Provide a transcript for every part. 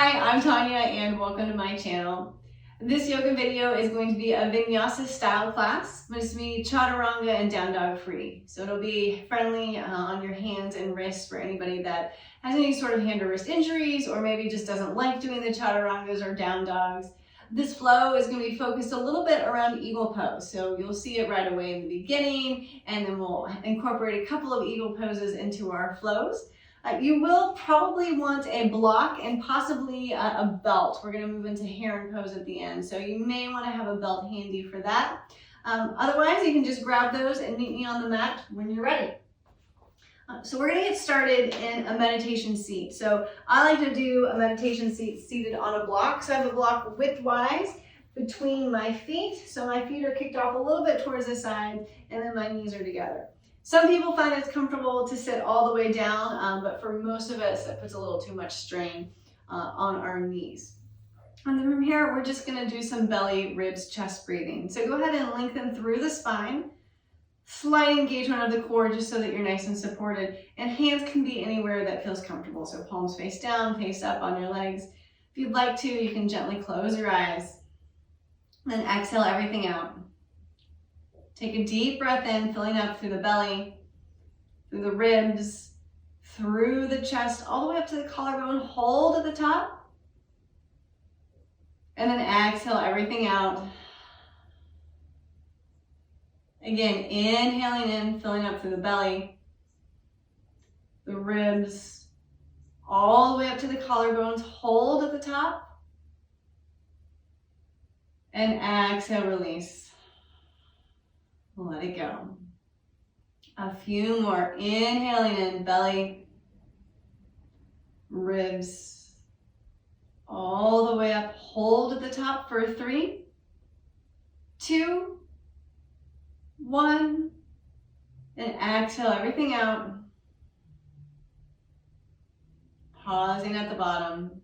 Hi, I'm Tanya and welcome to my channel. This yoga video is going to be a vinyasa style class, but it's going to be chaturanga and down dog free. So it'll be friendly on your hands and wrists for anybody that has any sort of hand or wrist injuries or maybe just doesn't like doing the chaturangas or down dogs. This flow is going to be focused a little bit around eagle pose. So you'll see it right away in the beginning, and then we'll incorporate a couple of eagle poses into our flows. You will probably want a block and possibly a belt. We're going to move into Heron Pose at the end, so you may want to have a belt handy for that. Otherwise, you can just grab those and meet me on the mat when you're ready. So we're going to get started in a meditation seat. So I like to do a meditation seat seated on a block. So I have a block widthwise between my feet. So my feet are kicked off a little bit towards the side, and then my knees are together. Some people find it's comfortable to sit all the way down, but for most of us, that puts a little too much strain on our knees. And then from here, we're just gonna do some belly, ribs, chest breathing. So go ahead and lengthen through the spine, slight engagement of the core just so that you're nice and supported. And hands can be anywhere that feels comfortable. So palms face down, face up on your legs. If you'd like to, you can gently close your eyes. Then exhale everything out. Take a deep breath in, filling up through the belly, through the ribs, through the chest, all the way up to the collarbone. Hold at the top. And then exhale everything out. Again, inhaling in, filling up through the belly, the ribs, all the way up to the collarbones. Hold at the top. And exhale, release. Let it go. A few more. Inhaling in, belly, ribs, all the way up. Hold at the top for 3, 2, 1, and exhale everything out. Pausing at the bottom.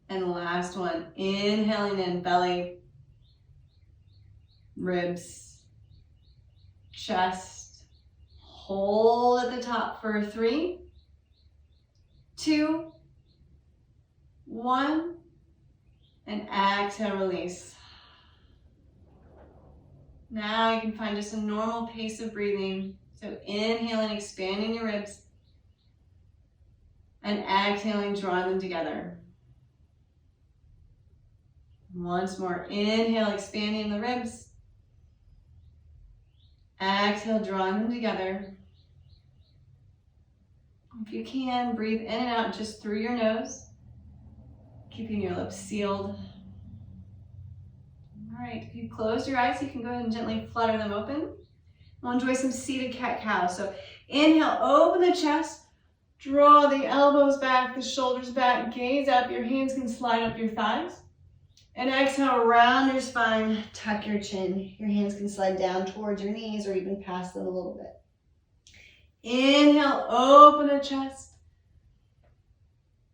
And last one. Inhaling in, belly, ribs, chest. Hold at the top for 3, 2, 1, and exhale, release. Now you can find just a normal pace of breathing. So inhaling, expanding your ribs, and exhaling, drawing them together. Once more, inhale, expanding the ribs. Exhale, drawing them together. If you can, breathe in and out just through your nose, keeping your lips sealed. All right, if you close your eyes, you can go ahead and gently flutter them open. We'll enjoy some seated cat-cow. So inhale, open the chest, draw the elbows back, the shoulders back, gaze up. Your hands can slide up your thighs. And exhale, round your spine, tuck your chin. Your hands can slide down towards your knees or even past them a little bit. Inhale, open the chest.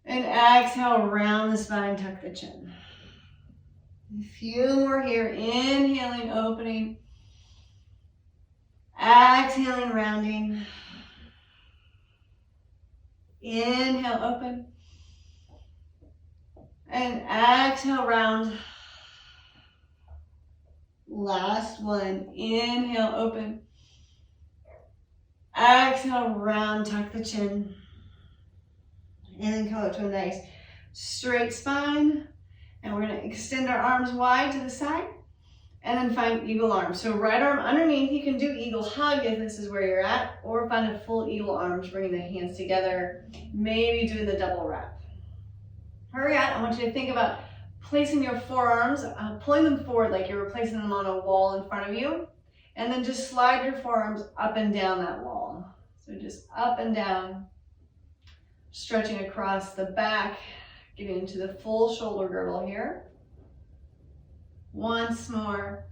And exhale, round the spine, tuck the chin. A few more here. Inhaling, opening. Exhaling, rounding. Inhale, open. And exhale, round. Last one. Inhale, open. Exhale, round, tuck the chin. And then come up to a nice straight spine. And we're going to extend our arms wide to the side. And then find eagle arms. So right arm underneath. You can do eagle hug if this is where you're at. Or find a full eagle arms, bringing the hands together. Maybe doing the double wrap. Hurry up, I want you to think about placing your forearms, pulling them forward like you're placing them on a wall in front of you, and then just slide your forearms up and down that wall. So just up and down, stretching across the back, getting into the full shoulder girdle here. Once more.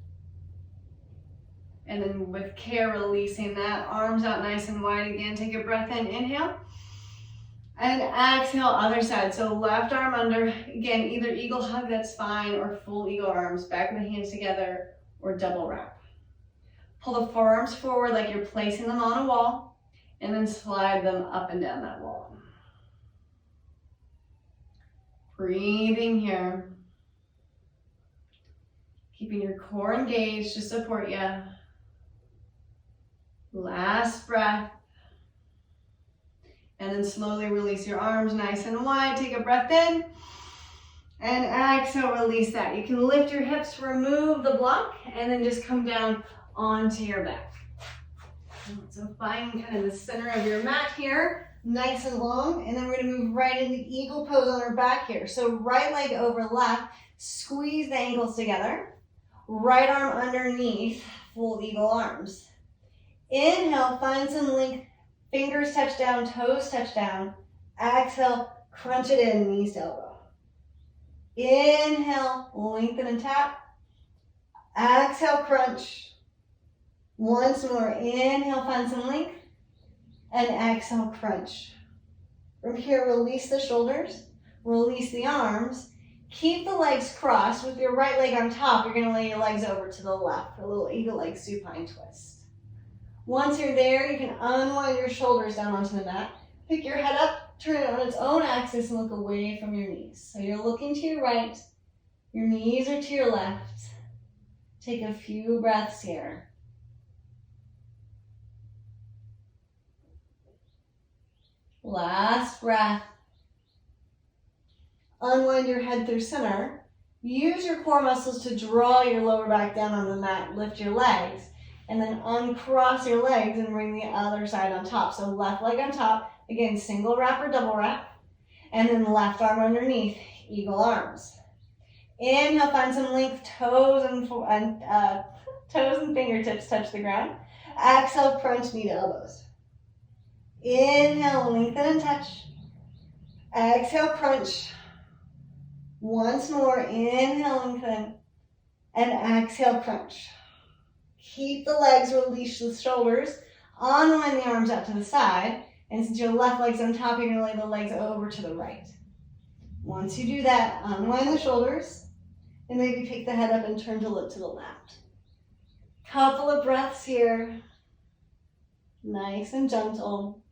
And then with care, releasing that, arms out nice and wide again. Take a breath in, inhale. And exhale, other side. So left arm under, again, either eagle hug, that's fine, or full eagle arms, back of the hands together, or double wrap. Pull the forearms forward like you're placing them on a wall, and then slide them up and down that wall. Breathing here. Keeping your core engaged to support you. Last breath. And then slowly release your arms nice and wide. Take a breath in. And exhale, release that. You can lift your hips, remove the block, and then just come down onto your back. So find kind of the center of your mat here, nice and long, and then we're gonna move right into eagle pose on our back here. So right leg over left, squeeze the ankles together, right arm underneath, full eagle arms. Inhale, find some length, fingers touch down, toes touch down. Exhale, crunch it in, knees to elbow. Inhale, lengthen and tap. Exhale, crunch. Once more, inhale, find some length. And exhale, crunch. From here, release the shoulders, release the arms. Keep the legs crossed. With your right leg on top, you're gonna lay your legs over to the left, a little eagle leg supine twist. Once you're there, you can unwind your shoulders down onto the mat. Pick your head up, turn it on its own axis, and look away from your knees. So you're looking to your right, your knees are to your left. Take a few breaths here. Last breath. Unwind your head through center. Use your core muscles to draw your lower back down on the mat. Lift your legs. And then uncross your legs and bring the other side on top. So left leg on top. Again, single wrap or double wrap. And then left arm underneath. Eagle arms. Inhale, find some length. Toes and fingertips touch the ground. Exhale, crunch, knee to elbows. Inhale, lengthen and touch. Exhale, crunch. Once more, inhale, lengthen. And exhale, crunch. Keep the legs, release the shoulders. Unwind the arms out to the side. And since your left leg's on top, you're gonna lay the legs over to the right. Once you do that, unwind the shoulders. And maybe pick the head up and turn to look to the left. Couple of breaths here. Nice and gentle.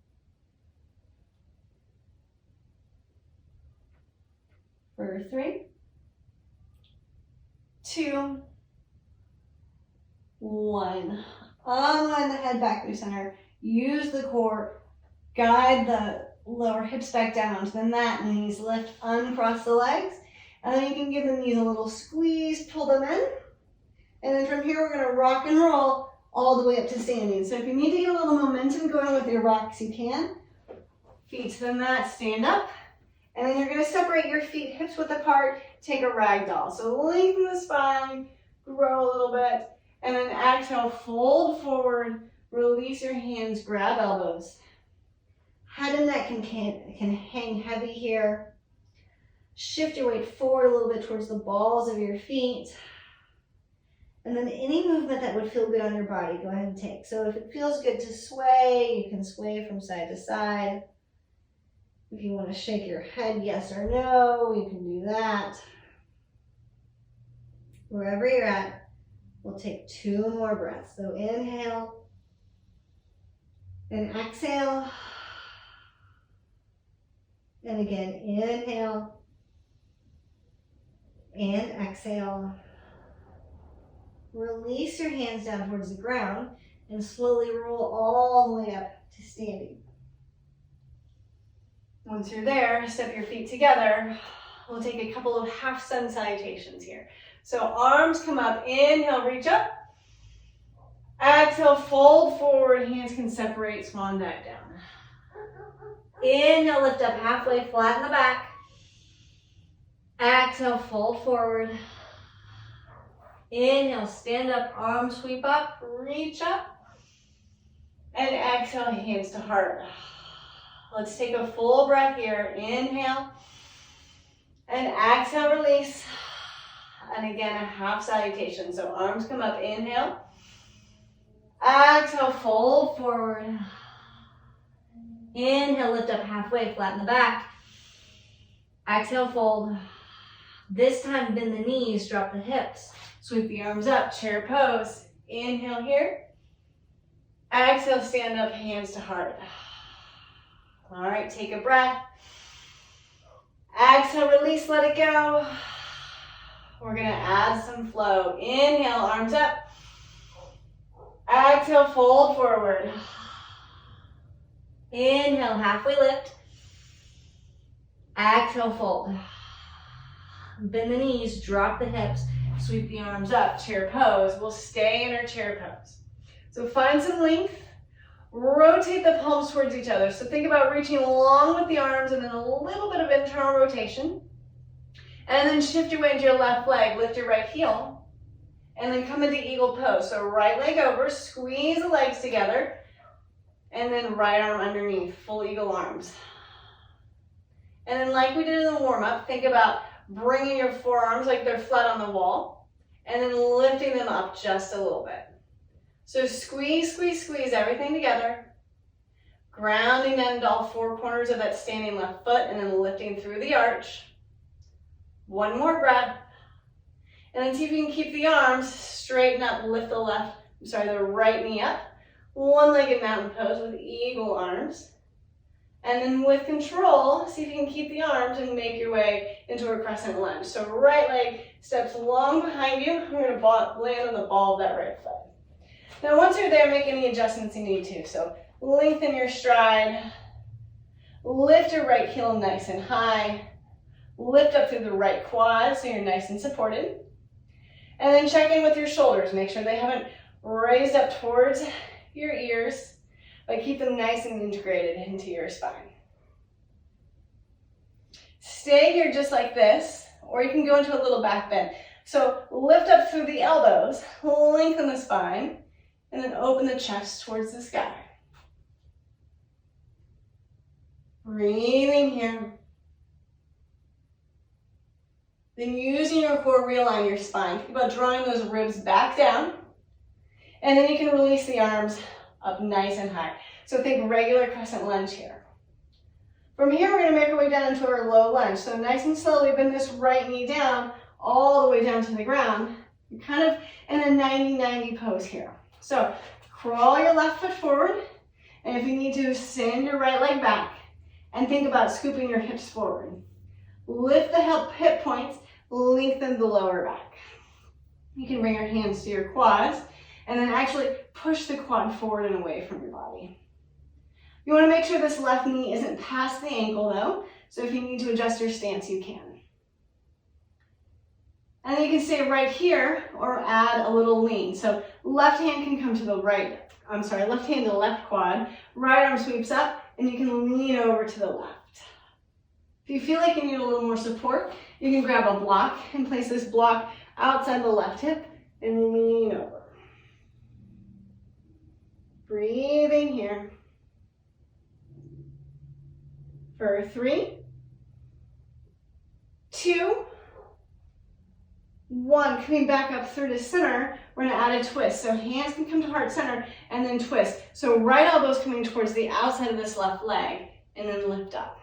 For 3, 2, 1. Unwind the head back through center. Use the core. Guide the lower hips back down onto the mat. Knees lift, uncross the legs. And then you can give the knees a little squeeze, pull them in. And then from here, we're gonna rock and roll all the way up to standing. So if you need to get a little momentum going with your rocks, you can. Feet to the mat, stand up. And then you're gonna separate your feet hips width apart, take a ragdoll. So lengthen the spine, grow a little bit, and then exhale, fold forward, release your hands, grab elbows. Head and neck can hang heavy here. Shift your weight forward a little bit towards the balls of your feet. And then any movement that would feel good on your body, go ahead and take. So if it feels good to sway, you can sway from side to side. If you want to shake your head yes or no, you can do that. Wherever you're at, we'll take 2 more breaths. So inhale and exhale. And again, inhale and exhale. Release your hands down towards the ground and slowly roll all the way up to standing. Once you're there, step your feet together. We'll take a couple of half sun salutations here. So arms come up, inhale, reach up. Exhale, fold forward, hands can separate, swan dive down. Inhale, lift up halfway, flatten the back. Exhale, fold forward. Inhale, stand up, arms sweep up, reach up. And exhale, hands to heart. Let's take a full breath here. Inhale. And exhale, release. And again, a half salutation. So arms come up, inhale. Exhale, fold forward. Inhale, lift up halfway, flatten the back. Exhale, fold. This time, bend the knees, drop the hips. Sweep the arms up, chair pose. Inhale here. Exhale, stand up, hands to heart. All right, take a breath. Exhale, release, let it go. We're gonna add some flow. Inhale, arms up. Exhale, fold forward. Inhale, halfway lift. Exhale, fold. Bend the knees, drop the hips, sweep the arms up, chair pose. We'll stay in our chair pose. So find some length, rotate the palms towards each other. So think about reaching along with the arms and then a little bit of internal rotation. And then shift your weight into your left leg, lift your right heel, and then come into eagle pose. So right leg over, squeeze the legs together, and then right arm underneath, full eagle arms. And then like we did in the warm-up, think about bringing your forearms like they're flat on the wall, and then lifting them up just a little bit. So squeeze, squeeze, squeeze everything together, grounding down into all four corners of that standing left foot, and then lifting through the arch. One more breath. And then see if you can keep the arms straighten up, lift the right knee up. One-legged mountain pose with eagle arms. And then with control, see if you can keep the arms and make your way into a crescent lunge. So right leg steps long behind you. I'm going to land on the ball of that right foot. Now once you're there, make any adjustments you need to. So lengthen your stride. Lift your right heel nice and high. Lift up through the right quad so you're nice and supported. And then check in with your shoulders. Make sure they haven't raised up towards your ears, but keep them nice and integrated into your spine. Stay here just like this, or you can go into a little back bend. So lift up through the elbows, lengthen the spine, and then open the chest towards the sky. Breathing here. Then using your core, realign your spine. Think about drawing those ribs back down. And then you can release the arms up nice and high. So think regular crescent lunge here. From here, we're going to make our way down into our low lunge. So nice and slowly bend this right knee down, all the way down to the ground. You're kind of in a 90-90 pose here. So crawl your left foot forward. And if you need to, send your right leg back. And think about scooping your hips forward. Lift the hip points, lengthen the lower back. You can bring your hands to your quads and then actually push the quad forward and away from your body. You want to make sure this left knee isn't past the ankle though, so if you need to adjust your stance, you can. And then you can stay right here or add a little lean. So left hand can come to the left hand to left quad, right arm sweeps up, and you can lean over to the left. If you feel like you need a little more support, you can grab a block and place this block outside the left hip and lean over. Breathing here. For 3, 2, 1. Coming back up through to center, we're going to add a twist. So hands can come to heart center and then twist. So right elbow's coming towards the outside of this left leg and then lift up.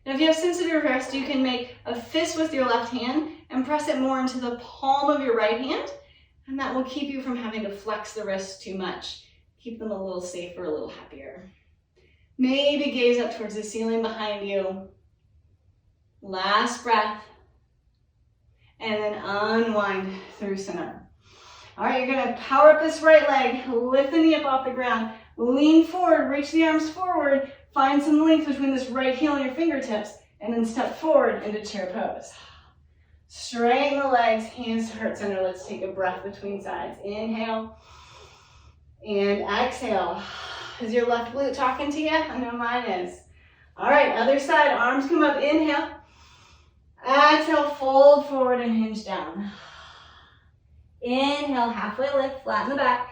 Now if you have sensitive wrist, you can make a fist with your left hand and press it more into the palm of your right hand, and that will keep you from having to flex the wrists too much. Keep them a little safer, a little happier. Maybe gaze up towards the ceiling behind you. Last breath. And then unwind through center. All right, you're gonna power up this right leg, lift the knee up off the ground, lean forward, reach the arms forward, find some length between this right heel and your fingertips, and then step forward into chair pose. Straighten the legs, hands to heart center. Let's take a breath between sides. Inhale and exhale. Is your left glute talking to you? I know mine is. All right, other side, arms come up, inhale. Exhale, fold forward and hinge down. Inhale, halfway lift, flatten the back.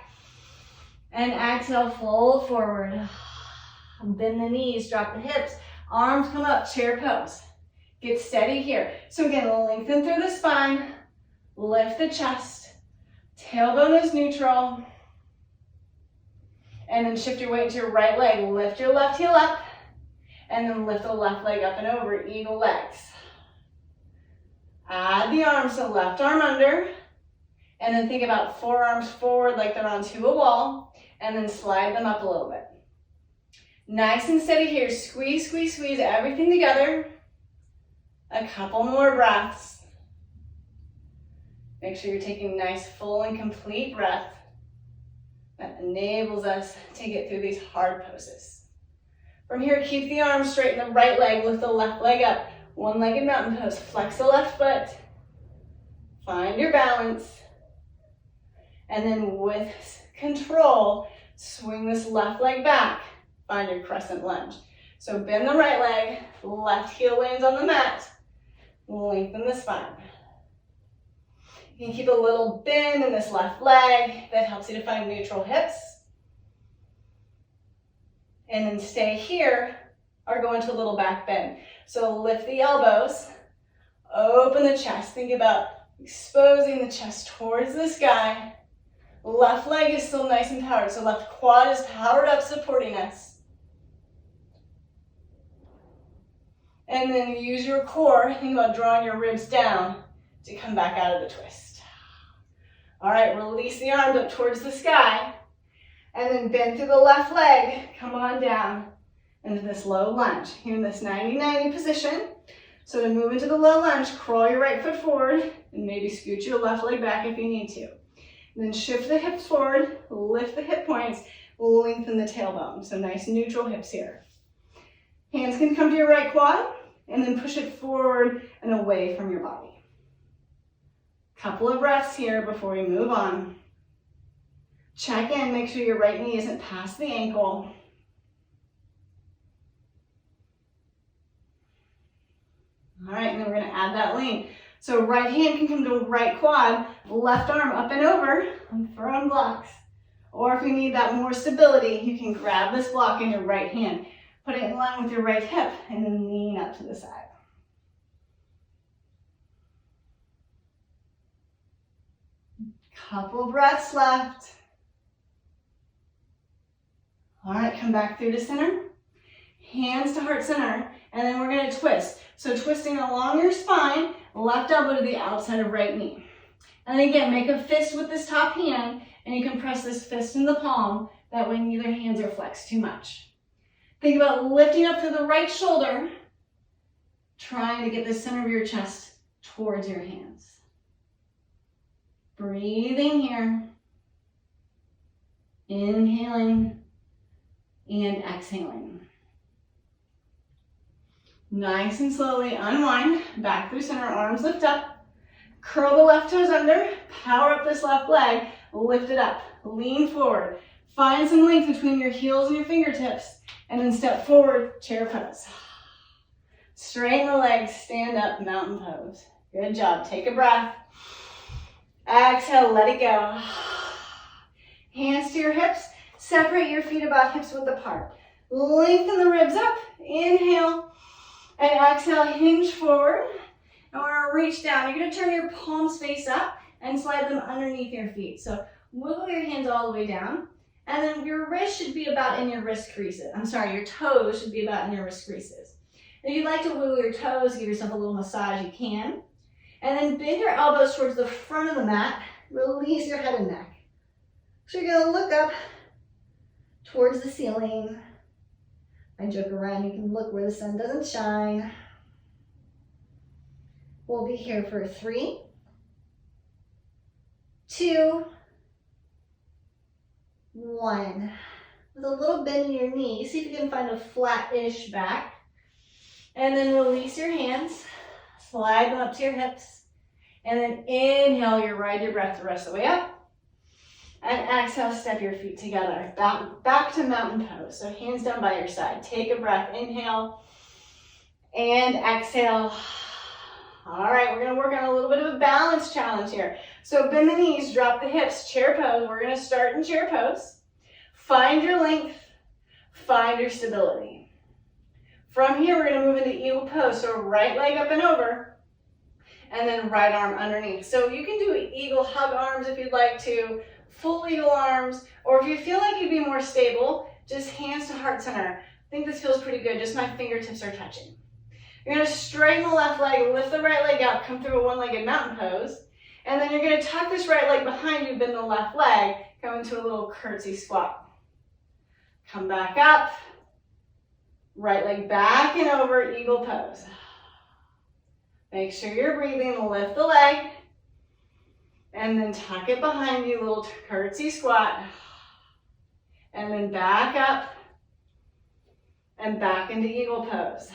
And exhale, fold forward. Bend the knees, drop the hips. Arms come up, chair pose. Get steady here. So again, lengthen through the spine. Lift the chest. Tailbone is neutral. And then shift your weight to your right leg. Lift your left heel up. And then lift the left leg up and over, eagle legs. Add the arms, so left arm under. And then think about forearms forward like they're onto a wall. And then slide them up a little bit. Nice and steady here. Squeeze, squeeze, squeeze everything together. A couple more breaths. Make sure you're taking a nice full and complete breath. That enables us to get through these hard poses. From here, keep the arms straight in the right leg, lift the left leg up. One-legged mountain pose, flex the left foot. Find your balance. And then with control, swing this left leg back. Find your crescent lunge. So bend the right leg, left heel lands on the mat. Lengthen the spine. You can keep a little bend in this left leg. That helps you to find neutral hips. And then stay here or go into a little back bend. So lift the elbows, open the chest. Think about exposing the chest towards the sky. Left leg is still nice and powered, so left quad is powered up, supporting us. And then use your core. Think about drawing your ribs down to come back out of the twist. All right, release the arms up towards the sky. And then bend through the left leg. Come on down into this low lunge. You're in this 90-90 position. So to move into the low lunge, crawl your right foot forward and maybe scoot your left leg back if you need to. And then shift the hips forward, lift the hip points, lengthen the tailbone. So nice neutral hips here. Hands can come to your right quad and then push it forward and away from your body. Couple of breaths here before we move on. Check in, make sure your right knee isn't past the ankle. All right, and then we're gonna add that lean. So right hand can come to right quad, left arm up and over on firm blocks. Or if you need that more stability, you can grab this block in your right hand, put it in line with your right hip, and then lean up to the side. Couple breaths left. All right, come back through to center. Hands to heart center, and then we're gonna twist. So twisting along your spine, left elbow to the outside of right knee. And then again, make a fist with this top hand, and you can press this fist in the palm. That way neither hands are flexed too much. Think about lifting up through the right shoulder, trying to get the center of your chest towards your hands. Breathing here. Inhaling and exhaling. Nice and slowly unwind, back through center, arms lift up. Curl the left toes under, power up this left leg, lift it up, lean forward. Find some length between your heels and your fingertips, and then step forward, chair pose. Straighten the legs, stand up, mountain pose. Good job, take a breath. Exhale, let it go. Hands to your hips, separate your feet about hips width apart. Lengthen the ribs up, inhale, and exhale, hinge forward. And we're gonna reach down. You're gonna turn your palms face up and slide them underneath your feet. So wiggle your hands all the way down. And then your wrist should be about in your wrist creases. Your toes should be about in your wrist creases. If you'd like to wiggle your toes, give yourself a little massage, you can. And then bend your elbows towards the front of the mat. Release your head and neck. So you're gonna look up towards the ceiling. I joke around, you can look where the sun doesn't shine. We'll be here for 3, 2, 1. With a little bend in your knee, see if you can find a flat-ish back. And then release your hands, slide them up to your hips. And then inhale, you ride your breath the rest of the way up. And exhale, step your feet together. Back to mountain pose. So hands down by your side. Take a breath, inhale. And exhale. All right, we're gonna work on a little bit of a balance challenge here. So bend the knees, drop the hips, chair pose. We're gonna start in chair pose. Find your length, find your stability. From here, we're gonna move into eagle pose. So right leg up and over, and then right arm underneath. So you can do eagle hug arms if you'd like to, full eagle arms, or if you feel like you'd be more stable, just hands to heart center. I think this feels pretty good, just my fingertips are touching. You're gonna straighten the left leg, lift the right leg out, come through a one-legged mountain pose, and then you're gonna tuck this right leg behind you, bend the left leg, come into a little curtsy squat. Come back up, right leg back and over, eagle pose. Make sure you're breathing, lift the leg, and then tuck it behind you, little curtsy squat, and then back up, and back into eagle pose.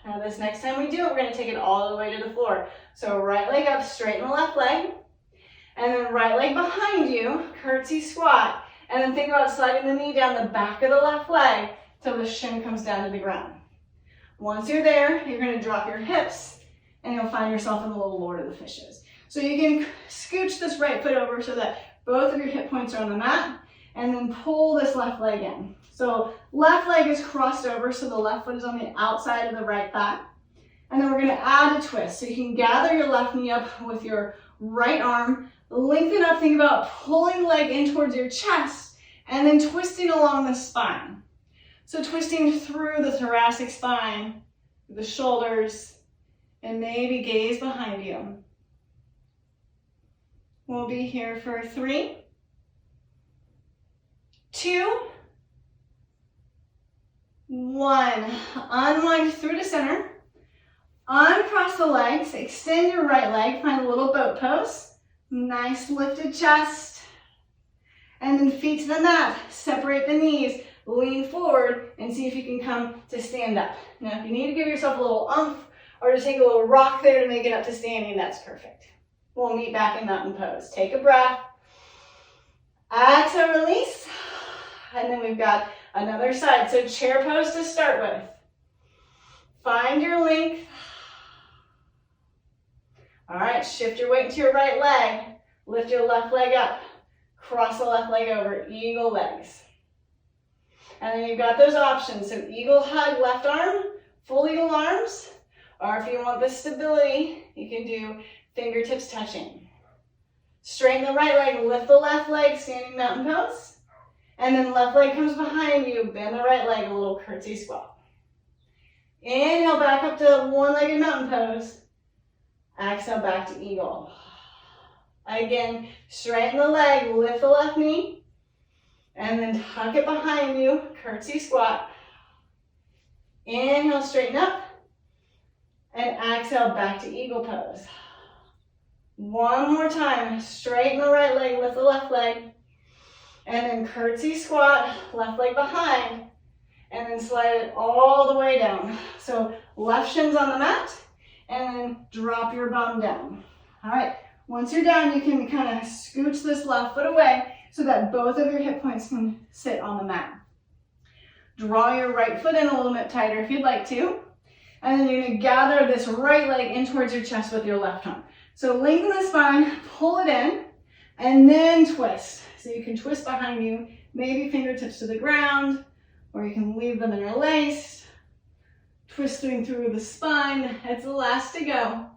Now this next time we do it, we're gonna take it all the way to the floor. So right leg up, straighten the left leg, and then right leg behind you, curtsy squat, and then think about sliding the knee down the back of the left leg till the shin comes down to the ground. Once you're there, you're gonna drop your hips, and you'll find yourself in the little Lord of the Fishes. So you can scooch this right foot over so that both of your hip points are on the mat, and then pull this left leg in. So left leg is crossed over, so the left foot is on the outside of the right thigh. And then we're gonna add a twist. So you can gather your left knee up with your right arm, lengthen up, think about pulling the leg in towards your chest, and then twisting along the spine. So twisting through the thoracic spine, the shoulders, and maybe gaze behind you. We'll be here for 3, 2, 1. Unwind through to center. Uncross the legs, extend your right leg, find a little boat pose. Nice lifted chest. And then feet to the mat, separate the knees, lean forward, and see if you can come to stand up. Now if you need to give yourself a little oomph or to take a little rock there to make it up to standing, that's perfect. We'll meet back in mountain pose. Take a breath. Exhale, release. And then we've got another side. So chair pose to start with. Find your length. All right, shift your weight to your right leg. Lift your left leg up. Cross the left leg over, eagle legs. And then you've got those options. So eagle hug, left arm, full eagle arms. Or if you want the stability, you can do fingertips touching. Straighten the right leg, lift the left leg, standing mountain pose. And then left leg comes behind you, bend the right leg, a little curtsy squat. Inhale back up to one-legged mountain pose. Exhale back to eagle. Again, straighten the leg, lift the left knee, and then tuck it behind you, curtsy squat. Inhale, straighten up, and exhale back to eagle pose. One more time, straighten the right leg, lift the left leg, and then curtsy squat, left leg behind, and then slide it all the way down. So left shin's on the mat, and then drop your bum down. All right, once you're down, you can kind of scooch this left foot away so that both of your hip points can sit on the mat. Draw your right foot in a little bit tighter if you'd like to, and then you're gonna gather this right leg in towards your chest with your left arm. So lengthen the spine, pull it in, and then twist. So you can twist behind you, maybe fingertips to the ground, or you can leave them interlaced. Twisting through the spine, it's the last to go.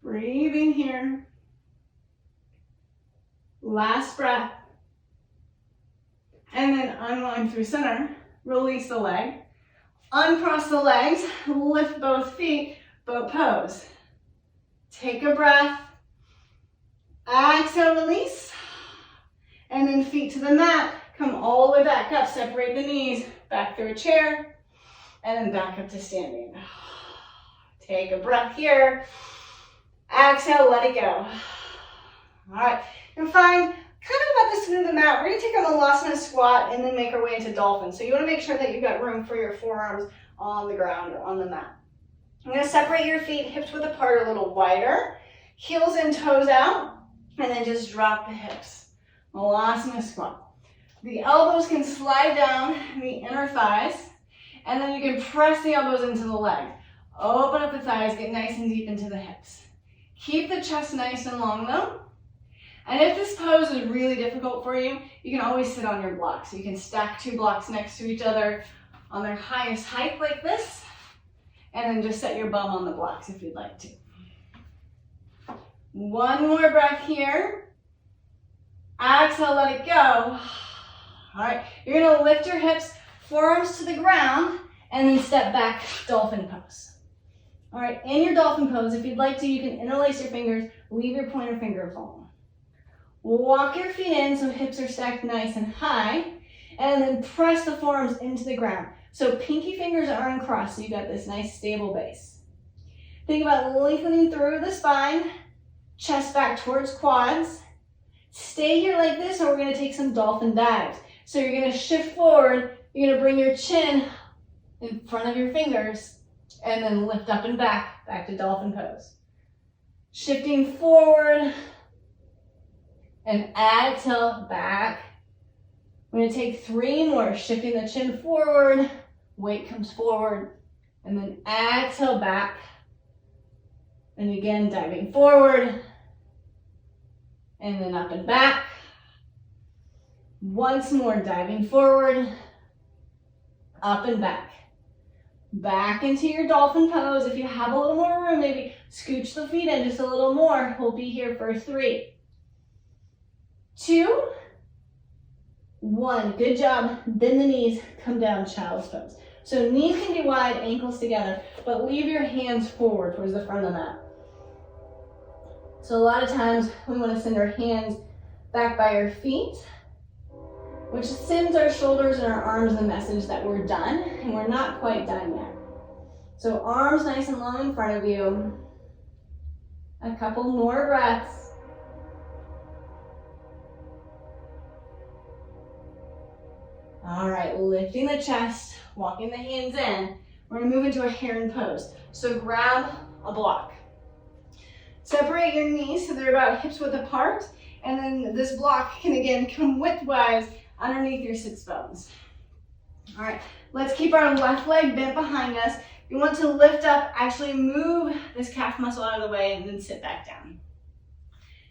Breathing here. Last breath. And then unwind through center, release the leg. Uncross the legs, lift both feet, boat pose. Take a breath. Exhale, release. And then feet to the mat. Come all the way back up. Separate the knees. Back through a chair. And then back up to standing. Take a breath here. Exhale, let it go. All right. And find kind of about this through the mat. We're going to take a Malasana squat and then make our way into dolphin. So you want to make sure that you've got room for your forearms on the ground or on the mat. I'm going to separate your feet, hips width apart a little wider. Heels and toes out. And then just drop the hips. Malasana squat. The elbows can slide down the inner thighs. And then you can press the elbows into the leg. Open up the thighs, get nice and deep into the hips. Keep the chest nice and long though. And if this pose is really difficult for you, you can always sit on your blocks. So you can stack 2 blocks next to each other on their highest height like this, and then just set your bum on the blocks if you'd like to. One more breath here. Exhale, let it go. All right, you're gonna lift your hips, forearms to the ground, and then step back, dolphin pose. All right, in your dolphin pose, if you'd like to, you can interlace your fingers, leave your pointer fingers alone. Walk your feet in so hips are stacked nice and high, and then press the forearms into the ground. So pinky fingers are uncrossed, so you got this nice stable base. Think about lengthening through the spine, chest back towards quads. Stay here like this, or we're gonna take some dolphin dives. So you're gonna shift forward, you're gonna bring your chin in front of your fingers, and then lift up and back to dolphin pose. Shifting forward, and exhale back. We're gonna take 3 more, shifting the chin forward, weight comes forward, and then exhale back. And again, diving forward, and then up and back. Once more, diving forward, up and back. Back into your dolphin pose. If you have a little more room, maybe scooch the feet in just a little more. We'll be here for 3, 2, 1. Good job. Bend the knees, come down, child's pose. So knees can be wide, ankles together, but leave your hands forward towards the front of the mat. So a lot of times we want to send our hands back by our feet, which sends our shoulders and our arms the message that we're done, and we're not quite done yet. So arms nice and long in front of you. A couple more breaths. All right, lifting the chest, walking the hands in. We're gonna move into a Heron Pose. So grab a block. Separate your knees so they're about hips width apart, and then this block can again come widthwise underneath your sits bones. All right, let's keep our left leg bent behind us. You want to lift up, actually move this calf muscle out of the way, and then sit back down.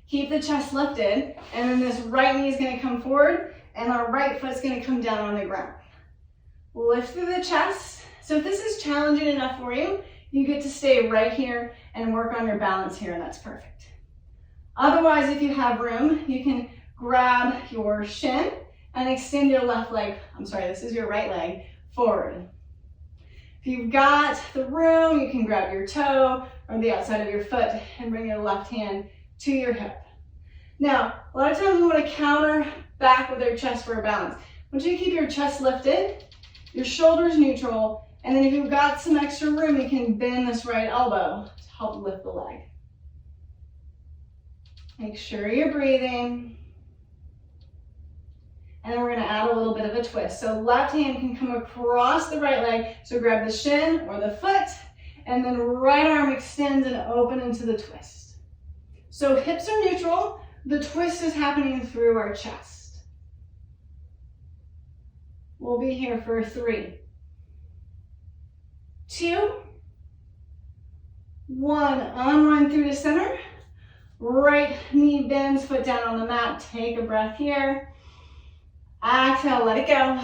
Keep the chest lifted, and then this right knee is gonna come forward, and our right foot's gonna come down on the ground. Lift through the chest. So if this is challenging enough for you, you get to stay right here and work on your balance here, and that's perfect. Otherwise, if you have room, you can grab your shin and extend your left leg, this is your right leg, forward. If you've got the room, you can grab your toe or the outside of your foot and bring your left hand to your hip. Now, a lot of times we want to counter back with our chest for a balance. I want you to keep your chest lifted, your shoulders neutral, and then if you've got some extra room, you can bend this right elbow to help lift the leg. Make sure you're breathing. And then we're gonna add a little bit of a twist. So left hand can come across the right leg. So grab the shin or the foot, and then right arm extends and open into the twist. So hips are neutral. The twist is happening through our chest. We'll be here for 3, 2, 1. Unwind through the center. Right knee bends, foot down on the mat. Take a breath here. Exhale, let it go.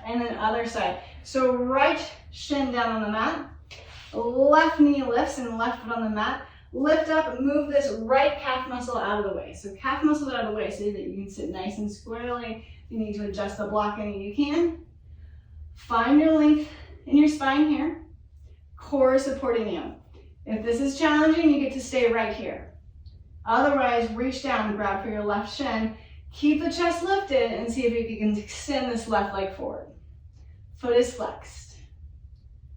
And then other side. So right shin down on the mat. Left knee lifts and left foot on the mat. Lift up, move this right calf muscle out of the way. So calf muscle out of the way so that you can sit nice and squarely. If you need to adjust the block any, you can. Find your length in your spine here. Core supporting you. If this is challenging, you get to stay right here. Otherwise, reach down and grab for your left shin. Keep the chest lifted and see if you can extend this left leg forward. Foot is flexed.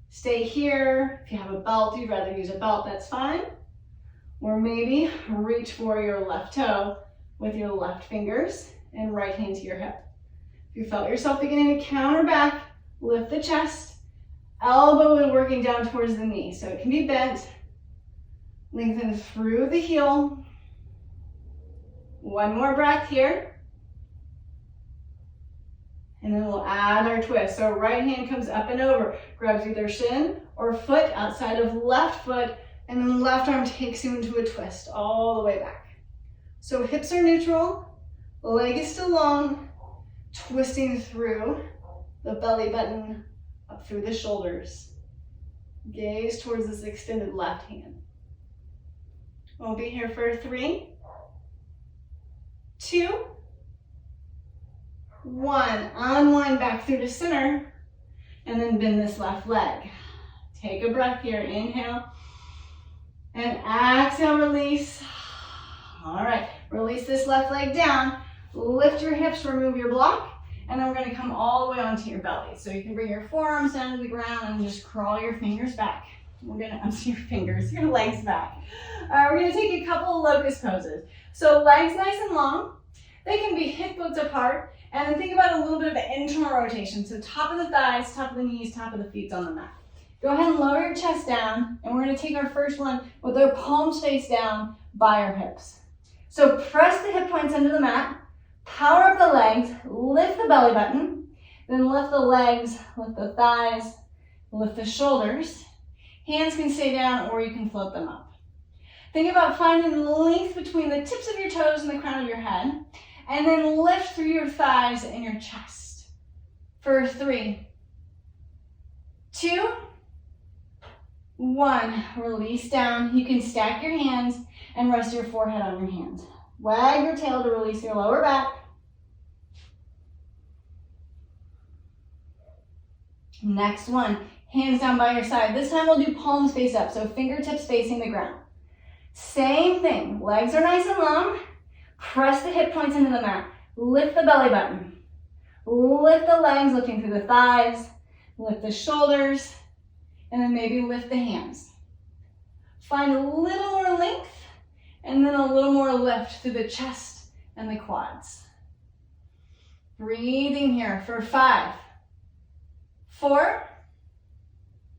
Stay here. If you have a belt, you'd rather use a belt, that's fine. Or maybe reach for your left toe with your left fingers and right hand to your hip. If you felt yourself beginning to counter back, lift the chest. Elbow is working down towards the knee, so it can be bent. Lengthen through the heel. One more breath here. And then we'll add our twist. So right hand comes up and over, grabs either shin or foot outside of left foot, and then left arm takes you into a twist all the way back. So hips are neutral, leg is still long, twisting through the belly button, up through the shoulders. Gaze towards this extended left hand. We'll be here for 3, 2, 1. Unwind back through to center, and then bend this left leg. Take a breath here. Inhale, and exhale, release. All right, release this left leg down. Lift your hips, remove your block, And then we're going to come all the way onto your belly. So you can bring your forearms down to the ground and just crawl your fingers back. We're going to, your legs back. We're going to take a couple of locust poses. So legs nice and long. They can be hip width apart. And then think about a little bit of an internal rotation. So top of the thighs, top of the knees, top of the feet on the mat. Go ahead and lower your chest down. And we're going to take our first one with our palms face down by our hips. So press the hip points into the mat. Power up the legs. Lift the belly button. Then lift the legs, lift the thighs, lift the shoulders. Hands can stay down or you can float them up. Think about finding length between the tips of your toes and the crown of your head. And then lift through your thighs and your chest. For 3, 2, 1. Release down. You can stack your hands and rest your forehead on your hands. Wag your tail to release your lower back. Next one. Hands down by your side. This time we'll do palms face up, so fingertips facing the ground. Same thing. Legs are nice and long. Press the hip points into the mat. Lift the belly button. Lift the legs, lifting through the thighs. Lift the shoulders. And then maybe lift the hands. Find a little more length and then a little more lift through the chest and the quads. Breathing here for 5, 4,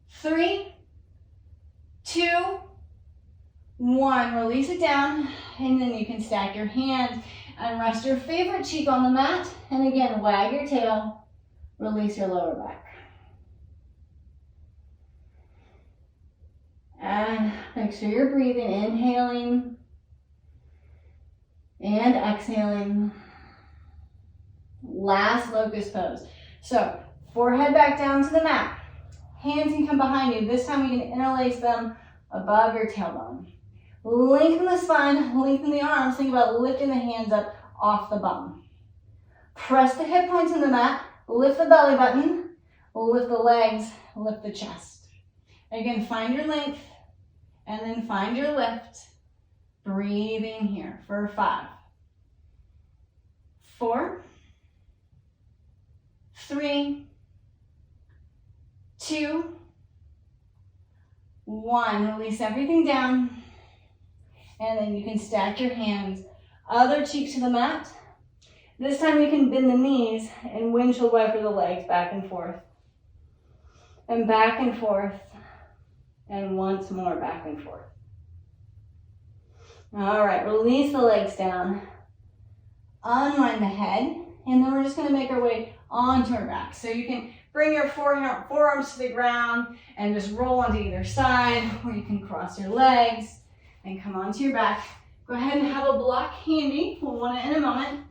3, 2, 1. Release it down, and then you can stack your hands and rest your favorite cheek on the mat. And again, wag your tail, release your lower back. And make sure you're breathing, inhaling and exhaling. Last locust pose. So forehead back down to the mat. Hands can come behind you. This time you can interlace them above your tailbone. Lengthen the spine, lengthen the arms. Think about lifting the hands up off the bum. Press the hip points in the mat. Lift the belly button. Lift the legs. Lift the chest. Again, find your length and then find your lift. Breathing here for 5, 4, 3, 2, 1. Release everything down. And then you can stack your hands, other cheek to the mat. This time you can bend the knees and windshield wiper the legs back and forth. And back and forth. And once more back and forth. All right, release the legs down. Unwind the head. And then we're just going to make our way onto our back. So you can bring your forearms to the ground and just roll onto either side, or you can cross your legs and come onto your back. Go ahead and have a block handy. We'll want it in a moment.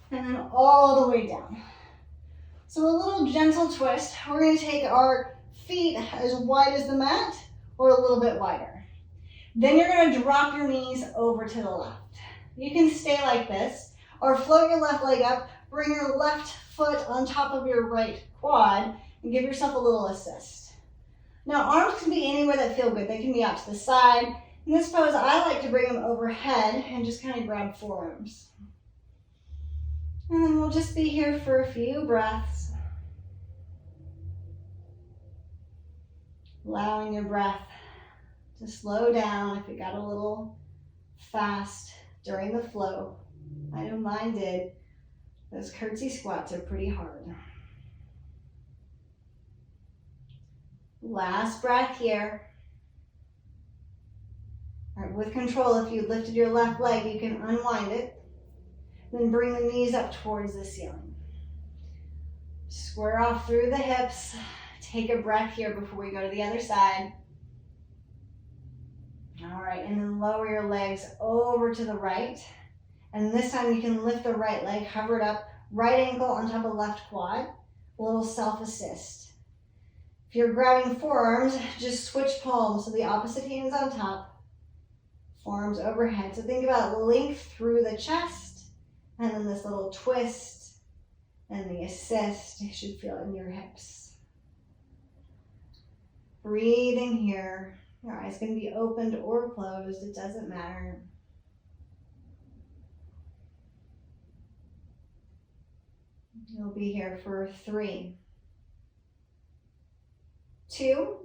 And then all the way down. So a little gentle twist. We're going to take our feet as wide as the mat or a little bit wider. Then you're going to drop your knees over to the left. You can stay like this or float your left leg up. Bring your left foot on top of your right quad and give yourself a little assist. Now arms can be anywhere that feel good. They can be out to the side. In this pose, I like to bring them overhead and just kind of grab forearms. And then we'll just be here for a few breaths. Allowing your breath to slow down if it got a little fast during the flow. I know mine did. Those curtsy squats are pretty hard. Last breath here. All right, with control, if you lifted your left leg, you can unwind it. Then bring the knees up towards the ceiling. Square off through the hips. Take a breath here before we go to the other side. All right, and then lower your legs over to the right. And this time you can lift the right leg, hover it up, right ankle on top of left quad, a little self-assist. If you're grabbing forearms, just switch palms, so the opposite hand's on top, forearms overhead. So think about length through the chest, and then this little twist, and the assist, you should feel it in your hips. Breathing here. Your eyes can be opened or closed, it doesn't matter. You'll be here for 3, 2,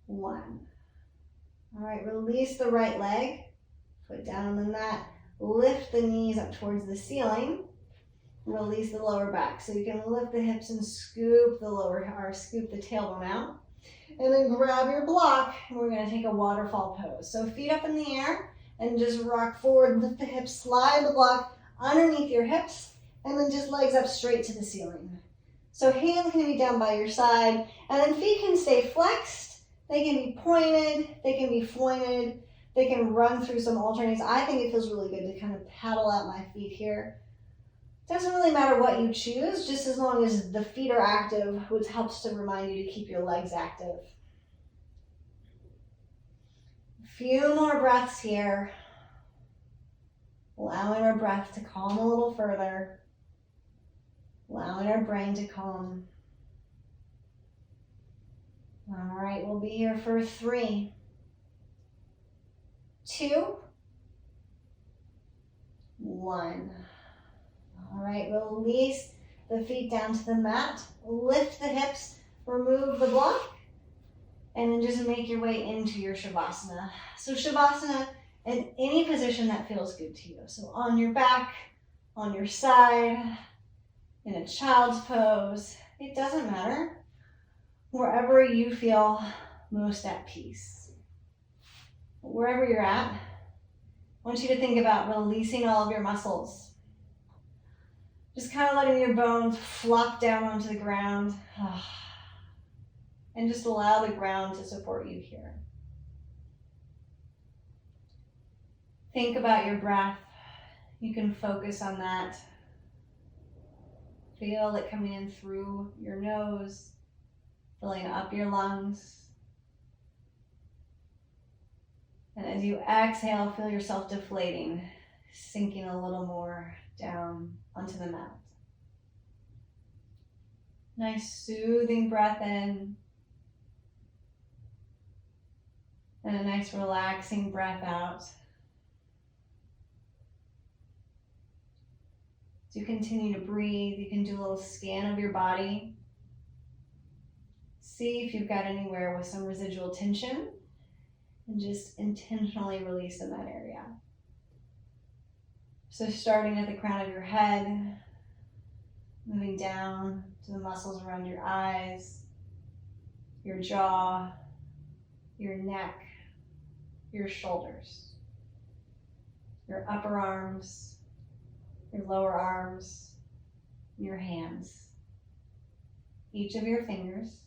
1. All right, release the right leg, foot down on the mat, lift the knees up towards the ceiling, release the lower back. So you can lift the hips and scoop scoop the tailbone out. And then grab your block, and we're gonna take a waterfall pose. So feet up in the air, and just rock forward, lift the hips, slide the block underneath your hips, and then just legs up straight to the ceiling. So hands can be down by your side, and then feet can stay flexed. They can be pointed, they can be flointed, they can run through some alternates. I think it feels really good to kind of paddle out my feet here. Doesn't really matter what you choose, just as long as the feet are active, which helps to remind you to keep your legs active. A few more breaths here. Allowing our breath to calm a little further. Allowing our brain to calm. All right, we'll be here for 3, 2, 1. All right, release the feet down to the mat, lift the hips, remove the block, and then just make your way into your Shavasana. So Shavasana in any position that feels good to you. So on your back, on your side, in a child's pose, it doesn't matter. Wherever you feel most at peace. Wherever you're at, I want you to think about releasing all of your muscles. Just kind of letting your bones flop down onto the ground. And just allow the ground to support you here. Think about your breath. You can focus on that. Feel it coming in through your nose, filling up your lungs. And as you exhale, feel yourself deflating, sinking a little more down onto the mat. Nice soothing breath in. And a nice relaxing breath out. As you continue to breathe, you can do a little scan of your body. See if you've got anywhere with some residual tension, and just intentionally release in that area. So starting at the crown of your head, moving down to the muscles around your eyes, your jaw, your neck, your shoulders, your upper arms, your lower arms, your hands, each of your fingers.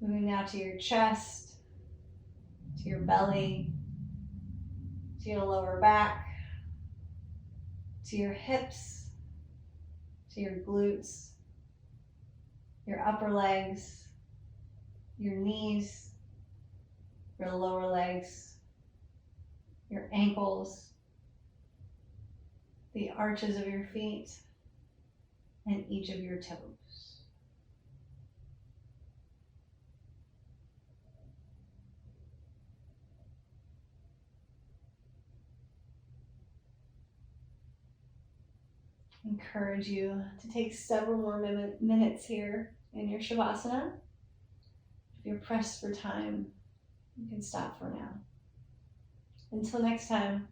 Moving now to your chest, to your belly, to your lower back, to your hips, to your glutes, your upper legs, your knees, your lower legs, your ankles, the arches of your feet, and each of your toes. Encourage you to take several more minutes here in your Shavasana. If you're pressed for time, you can stop for now. Until next time.